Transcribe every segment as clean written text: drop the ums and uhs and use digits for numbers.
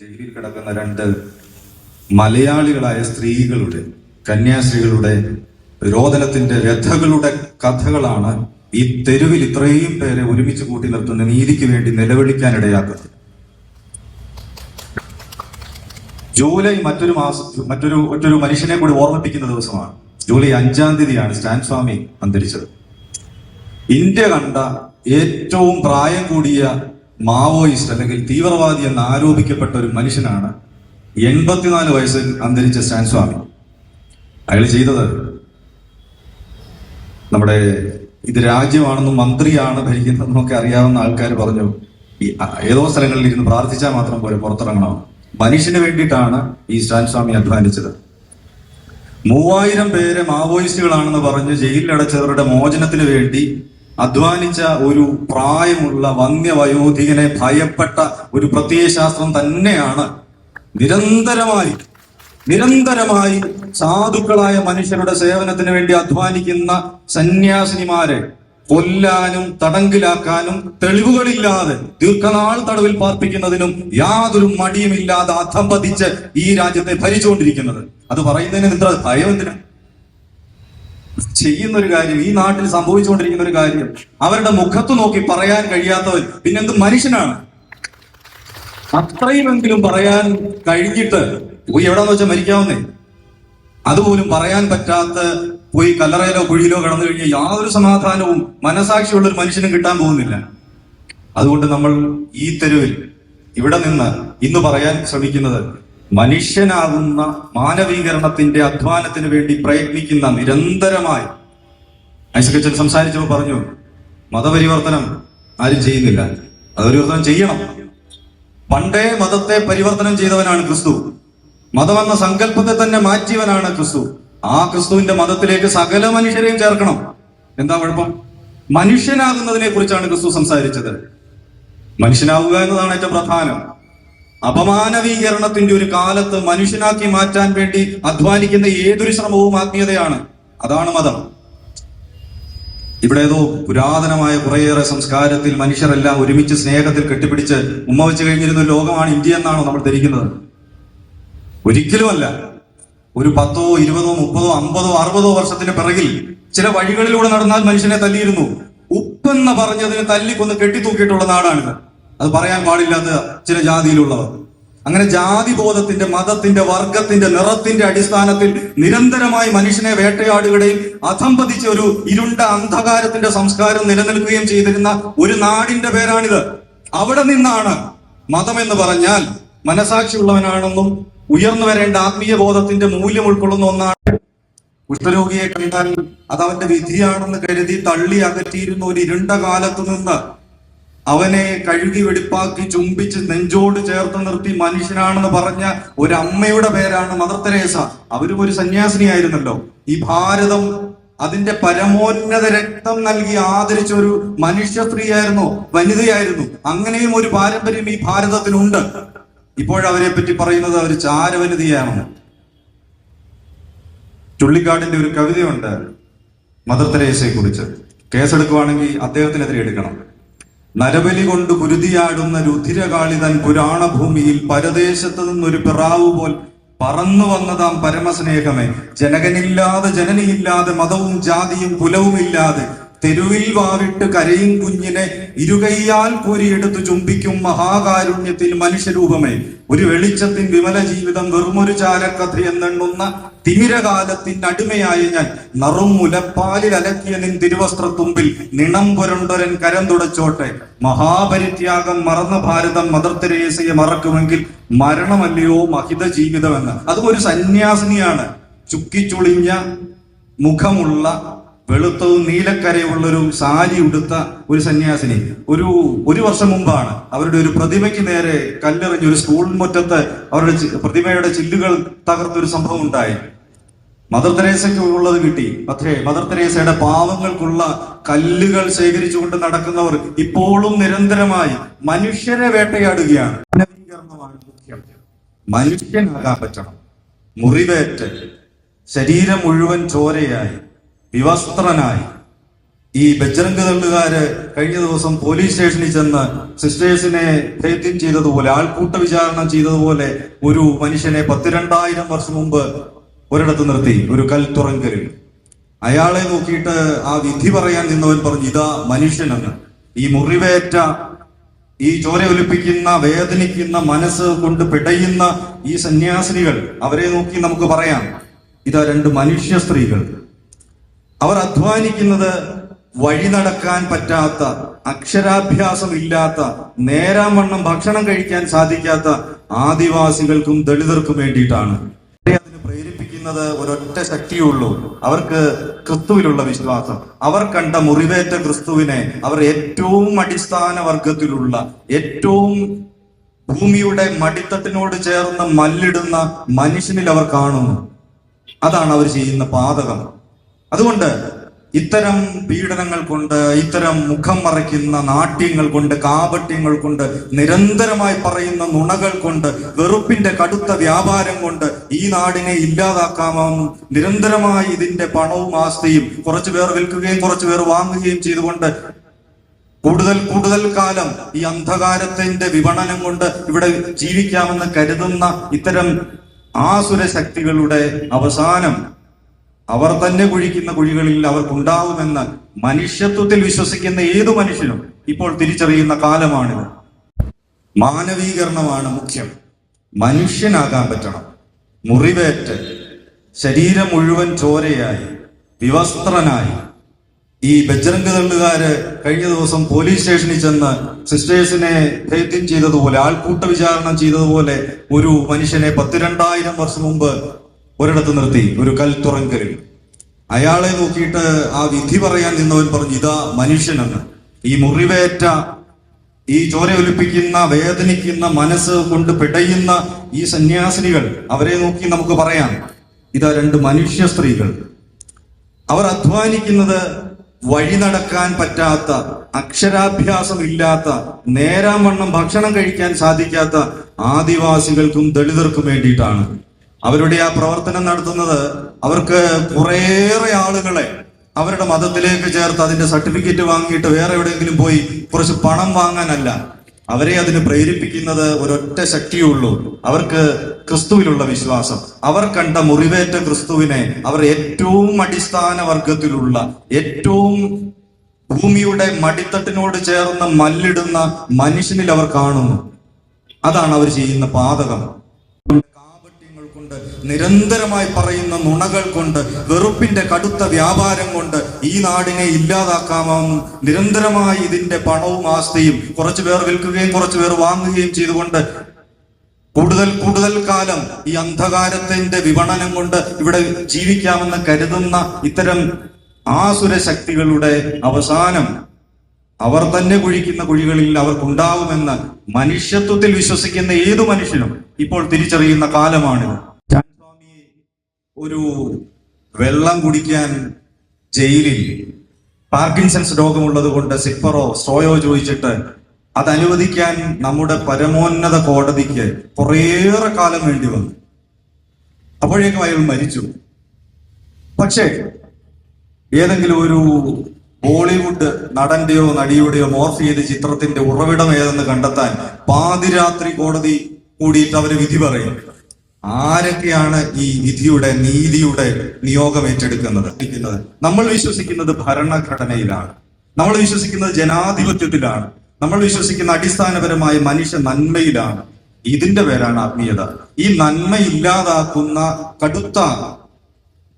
ജയിലിൽ കിടക്കുന്ന രണ്ട് മലയാളികളായ സ്ത്രീകളുടെ, കന്യാസ്ത്രീകളുടെ രോദനത്തിന്റെ വ്യഥകളുടെ കഥകളാണ് ഈ തെരുവിൽ ഇത്രയും പേരെ ഒരുമിച്ച് കൂട്ടി നിർത്തുന്ന നീതിക്ക് വേണ്ടി നിലവിളിക്കാനിടയാക്കുന്നത്. ജൂലൈ മറ്റൊരു മനുഷ്യനെ കൂടി ഓർമ്മിപ്പിക്കുന്ന ദിവസമാണ്. ജൂലൈ 5-ാം തീയതിയാണ് സ്റ്റാൻ സ്വാമി അന്തരിച്ചത്. ഇന്ത്യ കണ്ട ഏറ്റവും പ്രായം കൂടിയ മാവോയിസ്റ്റ് അല്ലെങ്കിൽ തീവ്രവാദി എന്ന് ആരോപിക്കപ്പെട്ട ഒരു മനുഷ്യനാണ് 84 വയസ്സിൽ അന്തരിച്ച സ്റ്റാൻ സ്വാമി. അയാൾ ചെയ്തത്, നമ്മുടെ ഇത് രാജ്യമാണെന്നും മന്ത്രിയാണ് ഭരിക്കുന്നതെന്നൊക്കെ അറിയാവുന്ന ആൾക്കാർ പറഞ്ഞു, ഈ ഏതോ സ്ഥലങ്ങളിൽ ഇരുന്ന് പ്രാർത്ഥിച്ചാൽ മാത്രം പോലെ പുറത്തിറങ്ങണം. മനുഷ്യന് വേണ്ടിയിട്ടാണ് ഈ സ്റ്റാൻ സ്വാമി അധ്വാനിച്ചത്. 3000 പേരെ മാവോയിസ്റ്റുകളാണെന്ന് പറഞ്ഞ് ജയിലിലടച്ചവരുടെ മോചനത്തിന് വേണ്ടി അധ്വാനിച്ച ഒരു പ്രായമുള്ള വന്യവയോധികനെ ഭയപ്പെട്ട ഒരു പ്രത്യയശാസ്ത്രം തന്നെയാണ് നിരന്തരമായി സാധുക്കളായ മനുഷ്യരുടെ സേവനത്തിന് വേണ്ടി അധ്വാനിക്കുന്ന സന്യാസിനിമാരെ കൊല്ലാനും തടങ്കിലാക്കാനും തെളിവുകളില്ലാതെ ദീർഘനാൾ തടവിൽ പാർപ്പിക്കുന്നതിനും യാതൊരു മടിയുമില്ലാതെ അധംപതിച്ച് ഈ രാജ്യത്തെ ഭരിച്ചുകൊണ്ടിരിക്കുന്നത്. അത് പറയുന്നതിന് നിത്ര ഭയം എന്തിനാ? ചെയ്യുന്ന ഒരു കാര്യം, ഈ നാട്ടിൽ സംഭവിച്ചുകൊണ്ടിരിക്കുന്ന ഒരു കാര്യം അവരുടെ മുഖത്ത് നോക്കി പറയാൻ കഴിയാത്തവൻ പിന്നെന്ത് മനുഷ്യനാണ്? അത്രയുമെങ്കിലും പറയാൻ കഴിഞ്ഞിട്ട് പോയി എവിടാന്ന് വെച്ചാൽ മരിക്കാവുന്നേ, അതുപോലും പറയാൻ പറ്റാത്ത പോയി കല്ലറയിലോ കുഴിയിലോ കടന്നു കഴിഞ്ഞാൽ യാതൊരു സമാധാനവും മനസാക്ഷിയുള്ള ഒരു മനുഷ്യനും കിട്ടാൻ പോകുന്നില്ല. അതുകൊണ്ട് നമ്മൾ ഈ തെരുവിൽ ഇവിടെ നിന്ന് ഇന്ന് പറയാൻ ശ്രമിക്കുന്നത്, മനുഷ്യനാകുന്ന മാനവീകരണത്തിന്റെ അധ്വാനത്തിന് വേണ്ടി പ്രയത്നിക്കുന്ന നിരന്തരമായി, ഐസകച്ചൻ സംസാരിച്ചപ്പോൾ പറഞ്ഞു, മതപരിവർത്തനം ആരും ചെയ്യുന്നില്ല, മതപരിവർത്തനം ചെയ്യണം. പണ്ടേ മതത്തെ പരിവർത്തനം ചെയ്തവനാണ് ക്രിസ്തു. മതമെന്ന സങ്കല്പത്തെ തന്നെ മാറ്റിയവനാണ് ക്രിസ്തു. ആ ക്രിസ്തുവിന്റെ മതത്തിലേക്ക് സകല മനുഷ്യരെയും ചേർക്കണം. എന്താ കുഴപ്പം? മനുഷ്യനാകുന്നതിനെ കുറിച്ചാണ് ക്രിസ്തു സംസാരിച്ചത്. മനുഷ്യനാവുക എന്നതാണ് ഏറ്റവും പ്രധാനം. അപമാനവീകരണത്തിന്റെ ഒരു കാലത്ത് മനുഷ്യനാക്കി മാറ്റാൻ വേണ്ടി അധ്വാനിക്കുന്ന ഏതൊരു ശ്രമവും ആത്മീയതയാണ്. അതാണ് മതം. ഇവിടെ ഏതോ പുരാതനമായ കുറേയേറെ സംസ്കാരത്തിൽ മനുഷ്യരെല്ലാം ഒരുമിച്ച് സ്നേഹത്തിൽ കെട്ടിപ്പിടിച്ച് ഉമ്മ വെച്ച് കഴിഞ്ഞിരുന്ന ഒരു ലോകമാണ് ഇന്ത്യ എന്നാണോ നമ്മൾ ധരിക്കുന്നത്? ഒരിക്കലുമല്ല. ഒരു 10, 20, 30, 50, 60 വർഷത്തിന് പിറകിൽ ചില വഴികളിലൂടെ നടന്നാൽ മനുഷ്യനെ തല്ലിയിരുന്നു. ഉപ്പെന്ന് പറഞ്ഞതിന് തല്ലിക്കൊന്ന് കെട്ടിത്തൂക്കിയിട്ടുള്ള നാടാണിത്. അത് പറയാൻ പാടില്ലാത്ത ചില ജാതിയിലുള്ളവർ. അങ്ങനെ ജാതിബോധത്തിന്റെ, മതത്തിന്റെ, വർഗത്തിന്റെ, നിറത്തിന്റെ അടിസ്ഥാനത്തിൽ നിരന്തരമായി മനുഷ്യനെ വേട്ടയാടുകയും അധംപതിച്ച ഒരു ഇരുണ്ട അന്ധകാരത്തിന്റെ സംസ്കാരം നിലനിൽക്കുകയും ചെയ്തിരുന്ന ഒരു നാടിന്റെ പേരാണിത്. അവിടെ നിന്നാണ് മതം എന്ന് പറഞ്ഞാൽ മനസാക്ഷിയുള്ളവനാണെന്നും ഉയർന്നു വരേണ്ട ആത്മീയ ബോധത്തിന്റെ മൂല്യം ഉൾക്കൊള്ളുന്ന ഒന്നാണ്. കുഷ്ഠരോഗിയെ കണ്ടാൽ അത് അവന്റെ വിധിയാണെന്ന് കരുതി തള്ളി അകറ്റിയിരുന്ന ഒരു ഇരുണ്ട കാലത്ത് നിന്ന് അവനെ കഴുകി വെടിപ്പാക്കി ചുംബിച്ച് നെഞ്ചോട് ചേർത്ത് നിർത്തി മനുഷ്യനാണെന്ന് പറഞ്ഞ ഒരു അമ്മയുടെ പേരാണ് മദർ തെരേസ. അവരും ഒരു സന്യാസിനിയായിരുന്നല്ലോ. ഈ ഭാരതം അതിന്റെ പരമോന്നത രക്തം നൽകി ആദരിച്ച ഒരു മനുഷ്യ സ്ത്രീയായിരുന്നു, വനിതയായിരുന്നു. അങ്ങനെയും ഒരു പാരമ്പര്യം ഈ ഭാരതത്തിനുണ്ട്. ഇപ്പോഴവരെ പറ്റി പറയുന്നത് അവർ ചാരവനിതയാണെന്ന്. ചുള്ളിക്കാടിന്റെ ഒരു കവിതയുണ്ട് മദർ തെരേസയെ കുറിച്ച്. കേസെടുക്കുവാണെങ്കിൽ അദ്ദേഹത്തിനെതിരെ എടുക്കണം. നരബലി കൊണ്ട് കുരുതിയാടുന്ന രുധിരകാളിതൻ പുരാണഭൂമിയിൽ പരദേശത്ത് നിന്നൊരു പിറാവു പോൽ പറന്നു വന്നതാം പരമസ്നേഹമേ, ജനകനില്ലാതെ ജനനിയില്ലാതെ മതവും ജാതിയും കുലവുമില്ലാതെ തെരുവിൽ വാവിട്ട് കരയും കുഞ്ഞിനെ ഇരുകൈയാൽ കോരിയെടുത്ത് ചുംബിക്കും മഹാകാരുണ്യത്തിൽ മനുഷ്യരൂപമേ, ഒരു വെളിച്ചത്തിൻ വിമല ജീവിതം വെറുമൊരു ചാരക്കഥയെന്നെണ്ണുന്ന തിമിരകാലത്തിൻ അടിമയായ ഞാൻ നറും മുലപ്പാലിൽ അലക്കിയ നിൻ തിരുവസ്ത്രത്തുമ്പിൽ നിണം പുരണ്ടൊരൻ കരം തുടച്ചോട്ടെ. മഹാപരിത്യാഗം മറന്ന ഭാരതം മദർ തെരേസയെ മറക്കുമെങ്കിൽ മരണമല്ലയോ മഹിത ജീവിതമെന്ന്. അതും ഒരു സന്യാസിനിയാണ്. ചുക്കിച്ചുളിഞ്ഞ മുഖമുള്ള, വെളുത്തവും നീലക്കരയുള്ളൊരു സാരി ഉടുത്ത ഒരു സന്യാസിനി. ഒരു വർഷം മുമ്പാണ് അവരുടെ ഒരു പ്രതിമയ്ക്ക് നേരെ കല്ലെറിഞ്ഞ് ഒരു സ്കൂൾ മുറ്റത്ത് അവരുടെ പ്രതിമയുടെ ചില്ലുകൾ തകർത്തൊരു സംഭവം ഉണ്ടായി. മദർ തെരേസയ്ക്ക് ഉള്ളത് കിട്ടി. പക്ഷേ മദർ തെരേസയുടെ പാവങ്ങൾക്കുള്ള കല്ലുകൾ ശേഖരിച്ചുകൊണ്ട് നടക്കുന്നവർ ഇപ്പോഴും നിരന്തരമായി മനുഷ്യരെ വേട്ടയാടുകയാണ്. മനുഷ്യനാകാൻ പറ്റണം. മുറിവേറ്റ് ശരീരം മുഴുവൻ ചോരയായി, വിവസ്ത്രനായി, ഈ ബജ്രംഗ് ദളുകാര് കഴിഞ്ഞ ദിവസം പോലീസ് സ്റ്റേഷനിൽ ചെന്ന് സിസ്റ്റേഴ്സിനെ ഭേദ്യം ചെയ്തതുപോലെ, ആൾക്കൂട്ട വിചാരണ ചെയ്തതുപോലെ ഒരു മനുഷ്യനെ 12,000 വർഷം മുമ്പ് ഒരിടത്ത് നിർത്തി, ഒരു കൽത്തുറങ്കലിൽ. അയാളെ നോക്കിയിട്ട് ആ വിധി പറയാൻ നിന്നവൻ പറഞ്ഞു, ഇതാ മനുഷ്യനെന്ന്. ഈ മുറിവേറ്റ, ഈ ചോര ഒലിപ്പിക്കുന്ന, വേദനിക്കുന്ന, മനസ്സ് കൊണ്ട് പിടയുന്ന ഈ സന്യാസിനികൾ, അവരെ നോക്കി നമുക്ക് പറയാം, ഇതാ 2 മനുഷ്യ സ്ത്രീകൾ. അവർ അധ്വാനിക്കുന്നത് വഴി നടക്കാൻ പറ്റാത്ത, അക്ഷരാഭ്യാസം ഇല്ലാത്ത, നേരാവണ്ണം ഭക്ഷണം കഴിക്കാൻ സാധിക്കാത്ത ആദിവാസികൾക്കും ദളിതർക്കും വേണ്ടിയിട്ടാണ്. അതിന് പ്രേരിപ്പിക്കുന്നത് ഒരൊറ്റ ശക്തിയുള്ളൂ, അവർക്ക് ക്രിസ്തുവിലുള്ള വിശ്വാസം. അവർ കണ്ട മുറിവേറ്റ ക്രിസ്തുവിനെ അവർ ഏറ്റവും അടിസ്ഥാന വർഗത്തിലുള്ള, ഏറ്റവും ഭൂമിയുടെ മടിത്തട്ടിനോട് ചേർന്ന് മല്ലിടുന്ന മനുഷ്യനിൽ അവർ കാണുന്നു. അതാണ് അവർ ചെയ്യുന്ന പാതകം. അതുകൊണ്ട് ഇത്തരം പീഡനങ്ങൾ കൊണ്ട്, ഇത്തരം മുഖം മറയ്ക്കുന്ന നാട്യങ്ങൾ കൊണ്ട്, കാപട്യങ്ങൾ കൊണ്ട്, നിരന്തരമായി പറയുന്ന നുണകൾ കൊണ്ട്, വെറുപ്പിന്റെ കടുത്ത വ്യാപാരം കൊണ്ട് ഈ നാടിനെ ഇല്ലാതാക്കാമെന്നും നിരന്തരമായി ഇതിന്റെ പണവും ആസ്തിയും കുറച്ചു പേർ വിൽക്കുകയും കുറച്ചു പേർ വാങ്ങുകയും ചെയ്തുകൊണ്ട് കൂടുതൽ കാലം ഈ അന്ധകാരത്തിന്റെ വിപണനം കൊണ്ട് ഇവിടെ ജീവിക്കാമെന്ന് കരുതുന്ന ഇത്തരം ആസുര ശക്തികളുടെ അവസാനം അവർ തന്നെ കുഴിക്കുന്ന കുഴികളിൽ അവർക്കുണ്ടാവുമെന്ന് മനുഷ്യത്വത്തിൽ വിശ്വസിക്കുന്ന ഏതു മനുഷ്യനും ഇപ്പോൾ തിരിച്ചറിയുന്ന കാലമാണിത്. മാനവീകരണമാണ് മുഖ്യം. മനുഷ്യനാകാൻ പറ്റണം. മുറിവേറ്റ് ശരീരം മുഴുവൻ ചോരയായി, വിവസ്ത്രനായി ഈ ബജ്രംഗ് ദളുകാര് കഴിഞ്ഞ ദിവസം പോലീസ് സ്റ്റേഷനിൽ ചെന്ന് സിസ്റ്റേഴ്സിനെ ഭേദ്യം ചെയ്തതുപോലെ, ആൾക്കൂട്ട വിചാരണ ചെയ്തതുപോലെ ഒരു മനുഷ്യനെ 12,000 വർഷം മുമ്പ് ഒരിടത്ത് നിർത്തി, ഒരു കൽത്തുറങ്കലിൽ. അയാളെ നോക്കിയിട്ട് ആ വിധി പറയാൻ നിന്നവൻ പറഞ്ഞു, ഇതാ മനുഷ്യനെന്ന്. ഈ മുറിവേറ്റ, ഈ ചോര ഒലിപ്പിക്കുന്ന, വേദനിക്കുന്ന, മനസ്സ് കൊണ്ട് പിടയുന്ന ഈ സന്യാസിനികൾ, അവരെ നോക്കി നമുക്ക് പറയാം, ഇതാ 2 മനുഷ്യ സ്ത്രീകൾ. അവർ അധ്വാനിക്കുന്നത് വഴി നടക്കാൻ പറ്റാത്ത, അക്ഷരാഭ്യാസം ഇല്ലാത്ത, നേരാവണ്ണം ഭക്ഷണം കഴിക്കാൻ സാധിക്കാത്ത ആദിവാസികൾക്കും ദളിതർക്കും വേണ്ടിയിട്ടാണ്. അവരുടെ ആ പ്രവർത്തനം നടത്തുന്നത് അവർക്ക് കുറേയേറെ ആളുകളെ അവരുടെ മതത്തിലേക്ക് ചേർത്ത് അതിന്റെ സർട്ടിഫിക്കറ്റ് വാങ്ങിയിട്ട് വേറെ എവിടെയെങ്കിലും പോയി കുറച്ച് പണം വാങ്ങാനല്ല. അവരെ അതിന് പ്രേരിപ്പിക്കുന്നത് ഒരൊറ്റ ശക്തിയുള്ളൂ, അവർക്ക് ക്രിസ്തുവിലുള്ള വിശ്വാസം. അവർ കണ്ട മുറിവേറ്റ ക്രിസ്തുവിനെ അവർ ഏറ്റവും അടിസ്ഥാന വർഗത്തിലുള്ള, ഏറ്റവും ഭൂമിയുടെ മടിത്തട്ടിനോട് ചേർന്ന് മല്ലിടുന്ന മനുഷ്യനിൽ അവർ കാണുന്നു. അതാണ് അവർ ചെയ്യുന്ന പാതകം. നിരന്തരമായി പറയുന്ന നുണകൾ കൊണ്ട്, വെറുപ്പിന്റെ കടുത്ത വ്യാപാരം കൊണ്ട് ഈ നാടിനെ ഇല്ലാതാക്കാമെന്നും നിരന്തരമായി ഇതിന്റെ പണവും ആസ്തിയും കുറച്ചു പേർ വിൽക്കുകയും കുറച്ചു പേർ വാങ്ങുകയും ചെയ്തുകൊണ്ട് കൂടുതൽ കാലം ഈ അന്ധകാരത്തിന്റെ വിപണനം കൊണ്ട് ഇവിടെ ജീവിക്കാമെന്ന് കരുതുന്ന ഇത്തരം ആസുര ശക്തികളുടെ അവസാനം അവർ തന്നെ കുഴിക്കുന്ന കുഴികളിൽ അവർക്കുണ്ടാവുമെന്ന് മനുഷ്യത്വത്തിൽ വിശ്വസിക്കുന്ന ഏതു മനുഷ്യനും ഇപ്പോൾ തിരിച്ചറിയുന്ന കാലമാണിത്. ഒരു വെള്ളം കുടിക്കാൻ ജയിലിൽ പാർക്കിൻസൺസ് രോഗമുള്ളത് കൊണ്ട് സിപ്പറോ സ്ട്രോയോ ചോദിച്ചിട്ട് അത് അനുവദിക്കാൻ നമ്മുടെ പരമോന്നത കോടതിക്ക് കുറേയേറെ കാലം വേണ്ടി വന്നു. അപ്പോഴേക്കും അയാൾ മരിച്ചു. പക്ഷേ ഏതെങ്കിലും ഒരു ബോളിവുഡ് നടന്റെയോ നടിയുടെയോ മോർഫ് ചെയ്ത ചിത്രത്തിന്റെ ഉറവിടം ഏതെന്ന് കണ്ടെത്താൻ പാതിരാത്രി കോടതി കൂടിയിട്ട് അവര് വിധി പറയും. ആരൊക്കെയാണ് ഈ വിധിയുടെ, നീതിയുടെ നിയോഗം ഏറ്റെടുക്കുന്നത്? നമ്മൾ വിശ്വസിക്കുന്നത് ഭരണഘടനയിലാണ്, നമ്മൾ വിശ്വസിക്കുന്നത് ജനാധിപത്യത്തിലാണ്, നമ്മൾ വിശ്വസിക്കുന്ന അടിസ്ഥാനപരമായ മനുഷ്യ നന്മയിലാണ്. ഇതിന്റെ പേരാണ് ആത്മീയത. ഈ നന്മ ഇല്ലാതാക്കുന്ന കടുത്ത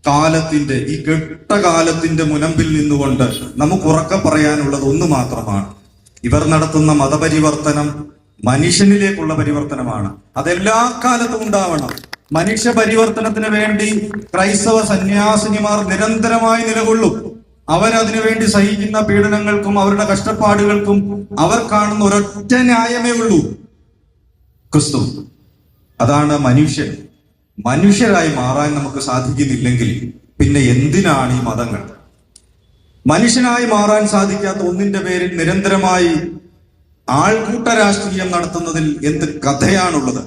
കാലത്തിന്റെ, ഈ കെട്ടകാലത്തിന്റെ മുനമ്പിൽ നിന്നുകൊണ്ട് നമുക്ക് ഉറക്കെ പറയാനുള്ളത് ഒന്ന് മാത്രമാണ്: ഇവർ നടത്തുന്ന മതപരിവർത്തനം മനുഷ്യനിലേക്കുള്ള പരിവർത്തനമാണ്. അതെല്ലാ കാലത്തും ഉണ്ടാവണം. മനുഷ്യ പരിവർത്തനത്തിന് വേണ്ടി ക്രൈസ്തവ സന്യാസിനിമാർ നിരന്തരമായി നിലകൊള്ളും. അവരതിനു വേണ്ടി സഹിക്കുന്ന പീഡനങ്ങൾക്കും അവരുടെ കഷ്ടപ്പാടുകൾക്കും അവർ കാണുന്ന ഒരൊറ്റ ന്യായമേ ഉള്ളൂ: ക്രിസ്തു. അതാണ് മനുഷ്യൻ. മനുഷ്യരായി മാറാൻ നമുക്ക് സാധിക്കുന്നില്ലെങ്കിൽ പിന്നെ എന്തിനാണ് ഈ മതങ്ങൾ? മനുഷ്യനായി മാറാൻ സാധിക്കാത്ത ഒന്നിന്റെ പേരിൽ നിരന്തരമായി ആൾക്കൂട്ട രാഷ്ട്രീയം നടത്തുന്നതിൽ എന്ത് കഥയാണുള്ളത്?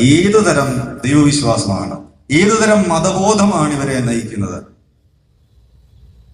ഏതുതരം ദൈവവിശ്വാസമാണ്, ഏതുതരം മതബോധമാണ് ഇവരെ നയിക്കുന്നത്?